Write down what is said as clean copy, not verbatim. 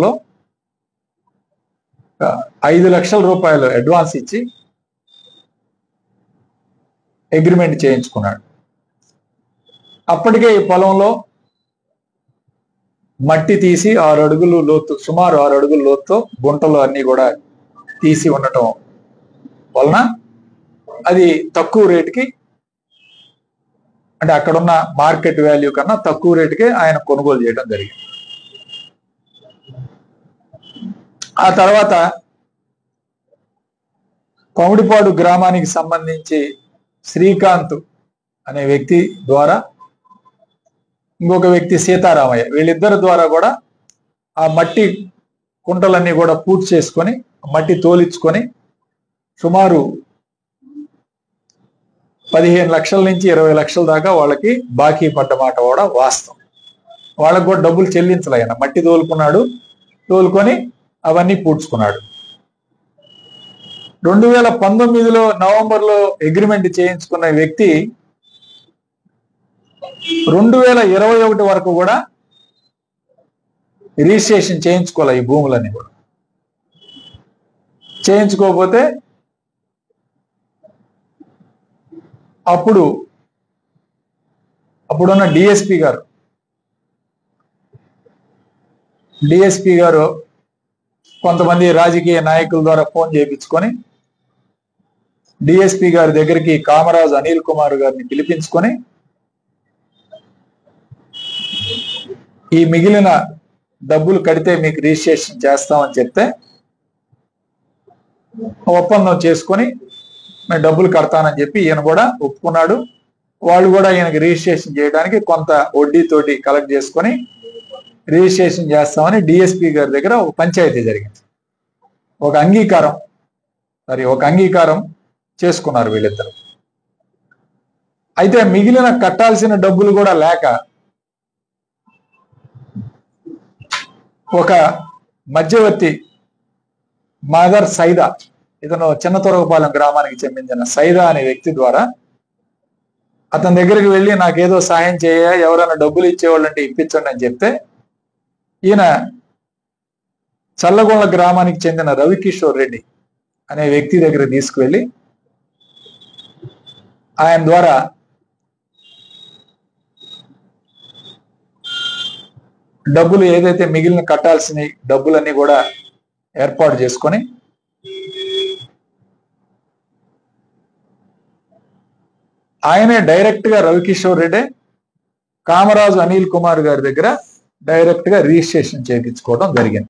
లో 5 లక్షల రూపాయలు అడ్వాన్స్ ఇచ్చి అగ్రిమెంట్ చేయించుకున్నాడు. అప్పటికే ఈ పొలంలో మట్టి తీసి 6 అడుగులు లోతు, సుమారు 6 అడుగుల లోతుతో గుంటలు అన్ని కూడా తీసి ఉండటం వలన అది తక్కువ రేటుకి, అంటే అక్కడున్న మార్కెట్ వాల్యూ కన్నా తక్కువ రేటుకే ఆయన కొనుగోలు చేయడం జరిగింది. ఆ తర్వాత కొమిడిపాడు గ్రామానికి సంబంధించి శ్రీకాంత్ అనే వ్యక్తి ద్వారా ఇంకొక వ్యక్తి సీతారామయ్య, వీళ్ళిద్దరి ద్వారా కూడా ఆ మట్టి కుంటలన్నీ కూడా పూర్తి చేసుకొని మట్టి తోలించుకొని సుమారు 15 లక్షల నుంచి 20 లక్షల దాకా వాళ్ళకి బాకీ పడ్డ మాట కూడా వాస్తవం. వాళ్ళకు కూడా డబ్బులు చెల్లించలేన, మట్టి తోలుకున్నాడు, తోలుకొని అవన్నీ పూడ్చుకున్నాడు. 2019లో నవంబర్లో అగ్రిమెంట్ చేయించుకున్న వ్యక్తి 2021 వరకు కూడా రిజిస్ట్రేషన్ చేయించుకోవాలి. ఈ భూములన్నీ కూడా చేయించుకోకపోతే అప్పుడున్న డిఎస్పి గారు కొంతమంది రాజకీయ నాయకుల ద్వారా ఫోన్ చేయించుకొని డిఎస్పి గారి దగ్గరికి కామరాజు అనిల్ కుమార్ గారిని పిలిపించుకొని ఈ మిగిలిన డబ్బులు కడితే మీకు రిజిస్ట్రేషన్ చేస్తామని చెప్తే ఒప్పందం చేసుకొని మేము డబ్బులు కడతానని చెప్పి ఈయన కూడా ఒప్పుకున్నాడు. వాళ్ళు కూడా ఈయనకి రిజిస్ట్రేషన్ చేయడానికి కొంత వడ్డీతోటి కలెక్ట్ చేసుకొని రిజిస్ట్రేషన్ చేస్తామని డిఎస్పి గారి దగ్గర ఒక పంచాయతీ జరిగింది. ఒక అంగీకారం చేసుకున్నారు వీళ్ళిద్దరు. అయితే మిగిలిన కట్టాల్సిన డబ్బులు కూడా లేక ఒక మధ్యవర్తి మదర్ సైదా, ఇతను చిన్న తొరగపాలెం గ్రామానికి చెందిన సైదా అనే వ్యక్తి ద్వారా అతని దగ్గరికి వెళ్ళి నాకేదో సాయం చేయ, ఎవరైనా డబ్బులు ఇచ్చేవాళ్ళంటే ఇప్పించండి అని చెప్తే ఈయన చల్లగొండ గ్రామానికి చెందిన రవికిషోర్ రెడ్డి అనే వ్యక్తి దగ్గర తీసుకువెళ్ళి ఆయన ద్వారా డబ్బులు ఏదైతే మిగిలిన కట్టాల్సిన డబ్బులన్నీ కూడా ఏర్పాటు చేసుకొని ఆయనే డైరెక్ట్ గా రవికిషోర్ రెడ్డి కామరాజు అనిల్ కుమార్ గారి దగ్గర డైరెక్ట్ గా రిజిస్ట్రేషన్ చేయించుకోవడం జరిగింది.